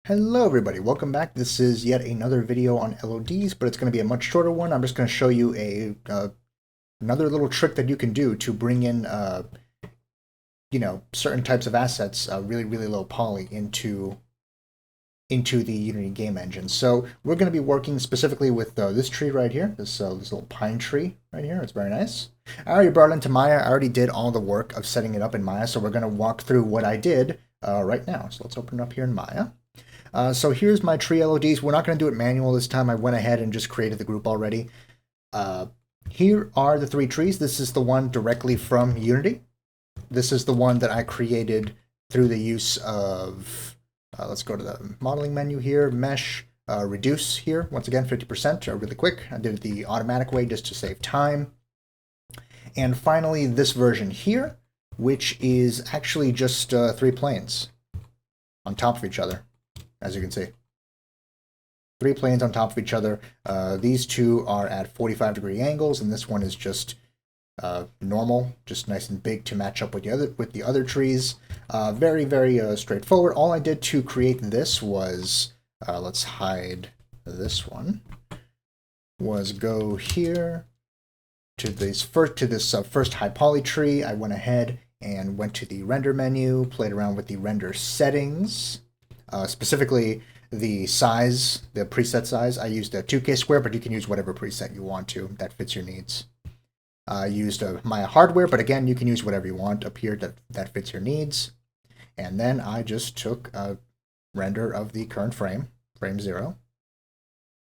Hello everybody, welcome back. This is yet another video on LODs, but it's going to be a much shorter one. I'm just going to show you another little trick that you can do to bring in certain types of assets, really low poly into the Unity game engine. So we're going to be working specifically with this tree right here, this little pine tree right here. It's very nice. I already brought it into Maya. I already did all the work of setting it up in Maya, so we're going to walk through what I did right now. So let's open it up here in Maya. So here's my tree LODs. We're not going to do it manual this time. I went ahead and just created the group already. Here are the three trees. This is the one directly from Unity. This is the one that I created through the use of, let's go to the modeling menu here, mesh, reduce here. Once again, 50%, really quick. I did it the automatic way just to save time. And finally, this version here, which is actually just three planes on top of each other. As you can see, three planes on top of each other. These two are at 45-degree angles, and this one is just normal, just nice and big to match up with the other trees. Very straightforward. All I did to create this was, let's hide this one, was go here to this first high poly tree. I went ahead and went to the render menu, played around with the render settings. Specifically, the size, the preset size, I used a 2K square, but you can use whatever preset you want to that fits your needs. I used Maya hardware, but again, you can use whatever you want up here that fits your needs. And then I just took a render of the current frame 0.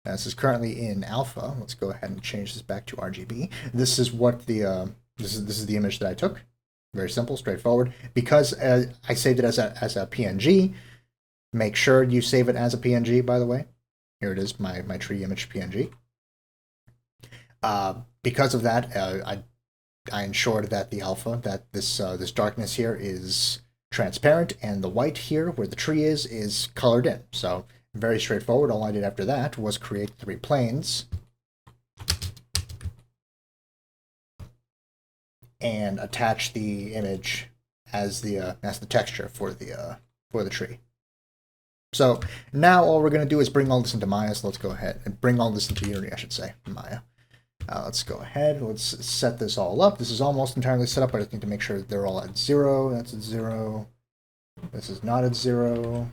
This is currently in alpha. Let's go ahead and change this back to RGB. This is what the this is the image that I took. Very simple, straightforward. Because I saved it as a PNG. Make sure you save it as a PNG, by the way. Here it is, my tree image PNG. Because of that, I ensured that the alpha, that this darkness here is transparent, and the white here, where the tree is colored in. So very straightforward. All I did after that was create three planes and attach the image as the texture for the tree. So now all we're going to do is bring all this into Maya. So let's go ahead and bring all this into Unity, I should say, Maya. Let's go ahead. Let's set this all up. This is almost entirely set up, but I just need to make sure they're all at 0. That's at 0. This is not at 0.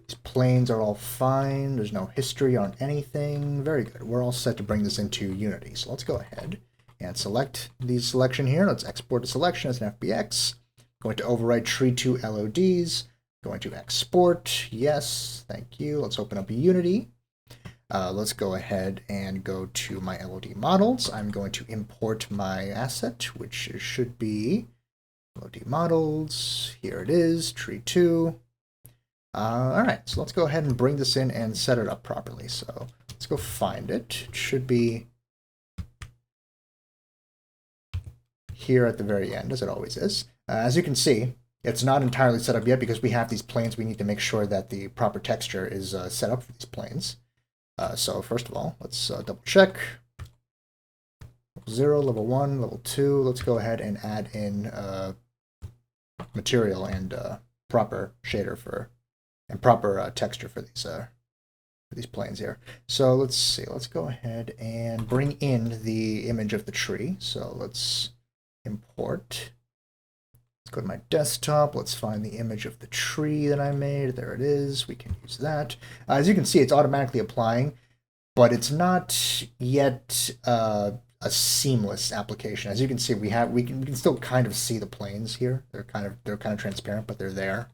These planes are all fine. There's no history on anything. Very good. We're all set to bring this into Unity. So let's go ahead and select the selection here. Let's export the selection as an FBX. Going to overwrite tree to LODs. Going to export, yes, thank you. Let's open up Unity. Let's go ahead and go to my LOD models. I'm going to import my asset, which should be LOD models. Here it is, tree 2. All right, so let's go ahead and bring this in and set it up properly. So let's go find it. It should be here at the very end, as it always is. As you can see, it's not entirely set up yet because we have these planes. We need to make sure that the proper texture is set up for these planes. So first of all, let's double check. Level 0, level 1, level 2. Let's go ahead and add in material and proper shader and proper texture for these planes here. So let's see. Let's go ahead and bring in the image of the tree. So let's import. Let's go to my desktop. Let's find the image of the tree that I made. There it is. We can use that. As you can see, it's automatically applying, but it's not yet a seamless application. As you can see, we can still kind of see the planes here. They're kind of transparent, but they're there,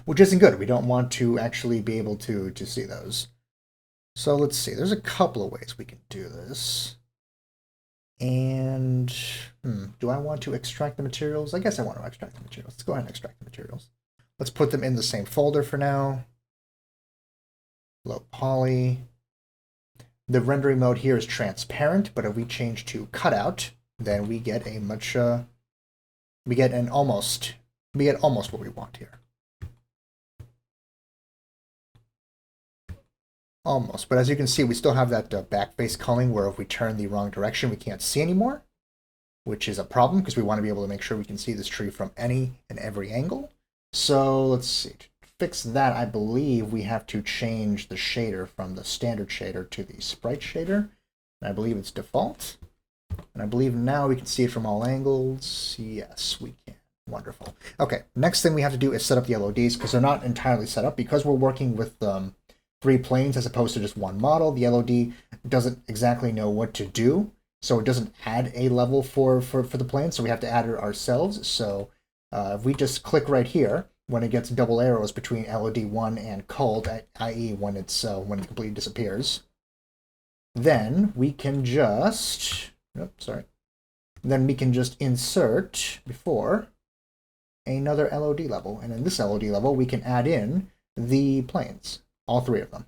which isn't good. We don't want to actually be able to see those. So let's see. There's a couple of ways we can do this. And do I want to extract the materials? I guess I want to extract the materials. Let's go ahead and extract the materials. Let's put them in the same folder for now. Low poly. The rendering mode here is transparent, but if we change to cutout, then we get a much we get almost what we want here. Almost, but as you can see, we still have that backface culling where if we turn the wrong direction, we can't see anymore, which is a problem because we want to be able to make sure we can see this tree from any and every angle. So let's see. fix that, I believe we have to change the shader from the standard shader to the sprite shader. And I believe it's default. And I believe now we can see it from all angles. Yes, we can. Wonderful. Okay, next thing we have to do is set up the LODs because they're not entirely set up. Because we're working with 3 planes as opposed to just one model, the LOD doesn't exactly know what to do. So it doesn't add a level for the plane, so we have to add it ourselves. So if we just click right here, when it gets double arrows between LOD1 and called, i.e. when it completely disappears, then we can just, then we can just insert before another LOD level. And in this LOD level, we can add in the planes, all 3 of them.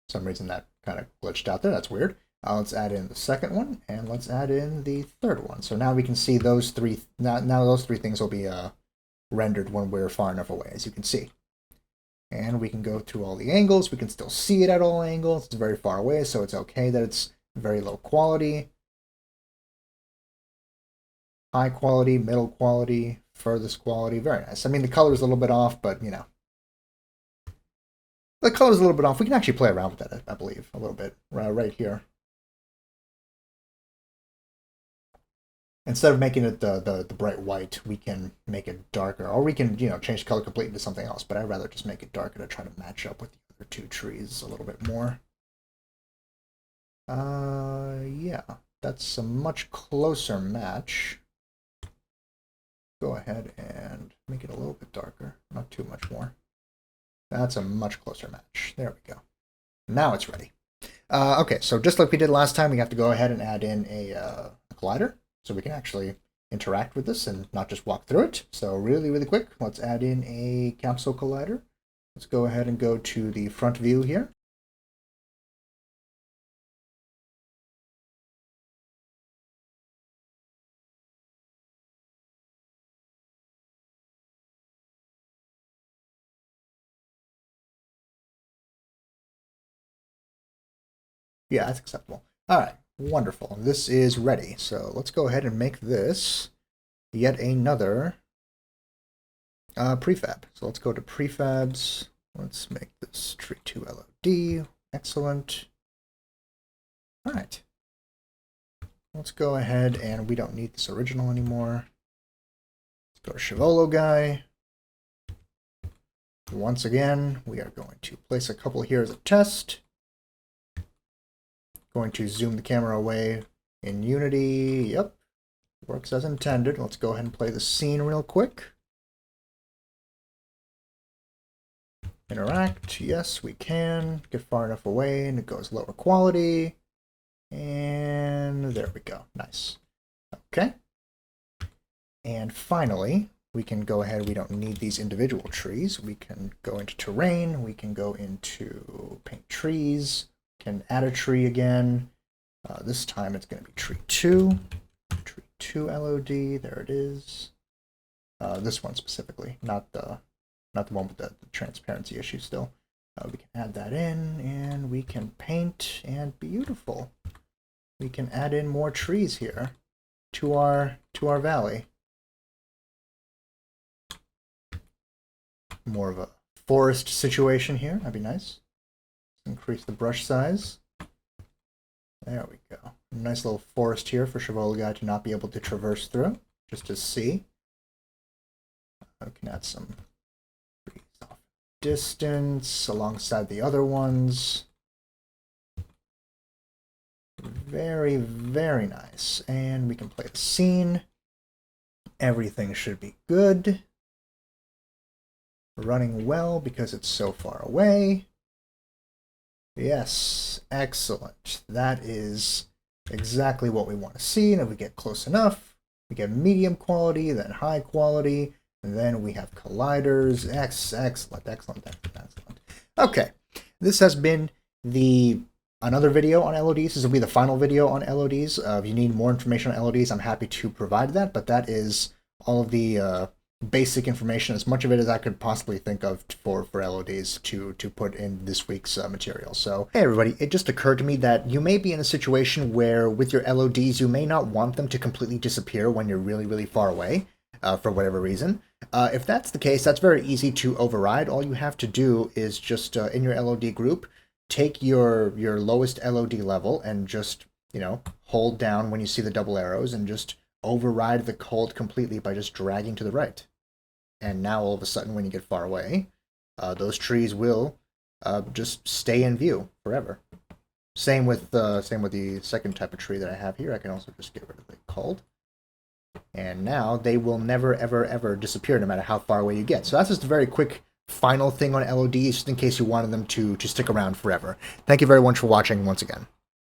For some reason that kind of glitched out there. That's weird. Let's add in the second one, and let's add in the third one. So now we can see those 3. Now those 3 things will be rendered when we're far enough away, as you can see. And we can go through all the angles. We can still see it at all angles. It's very far away, so it's okay that it's very low quality. High quality, middle quality, furthest quality. Very nice. I mean, the color is a little bit off, but, you know. The color is a little bit off. We can actually play around with that, I believe, a little bit right here. Instead of making it the bright white, we can make it darker, or we can, you know, change the color completely to something else. But I'd rather just make it darker to try to match up with the other 2 trees a little bit more. Yeah, that's a much closer match. Go ahead and make it a little bit darker, not too much more. That's a much closer match. There we go. Now it's ready. Okay, so just like we did last time, we have to go ahead and add in a collider so we can actually interact with this and not just walk through it. So really, really quick, let's add in a capsule collider. Let's go ahead and go to the front view here. Yeah, that's acceptable. All right, wonderful. This is ready. So let's go ahead and make this yet another prefab. So let's go to prefabs. Let's make this tree 2 LOD. Excellent. All right. Let's go ahead and we don't need this original anymore. Let's go to Chivolo guy. Once again, we are going to place a couple here as a test. Going to zoom the camera away in Unity. Yep, works as intended. Let's go ahead and play the scene real quick. Interact. Yes, we can. Get far enough away and it goes lower quality. And there we go. Nice. Okay. And finally, we can go ahead. We don't need these individual trees. We can go into terrain. We can go into paint trees. Can add a tree again. This time it's going to be tree 2. Tree 2 LOD. There it is. This one specifically, not the one with the transparency issue still. We can add that in, and we can paint, and beautiful. We can add in more trees here to our valley. More of a forest situation here. That'd be nice. Increase the brush size. There we go. Nice little forest here for Chivolo guy to not be able to traverse through, just to see. We can add some trees off distance alongside the other ones. Very, very nice. And we can play the scene. Everything should be good. Running well because it's so far away. Yes, excellent. That is exactly what we want to see. And if we get close enough, we get medium quality, then high quality, and then we have colliders. Excellent, excellent, excellent. Okay, this has been another video on LODs. This will be the final video on LODs. If you need more information on LODs, I'm happy to provide that, but that is all of the basic information, as much of it as I could possibly think of for LODs to put in this week's material. So, hey everybody, it just occurred to me that you may be in a situation where with your LODs, you may not want them to completely disappear when you're really, really far away for whatever reason. If that's the case, that's very easy to override. All you have to do is just in your LOD group, take your lowest LOD level and just, hold down when you see the double arrows and just override the hold completely by just dragging to the right. And now all of a sudden, when you get far away, those trees will just stay in view forever. Same with the second type of tree that I have here. I can also just get rid of the called. And now they will never, ever, ever disappear no matter how far away you get. So that's just a very quick final thing on LODs, just in case you wanted them to stick around forever. Thank you very much for watching once again.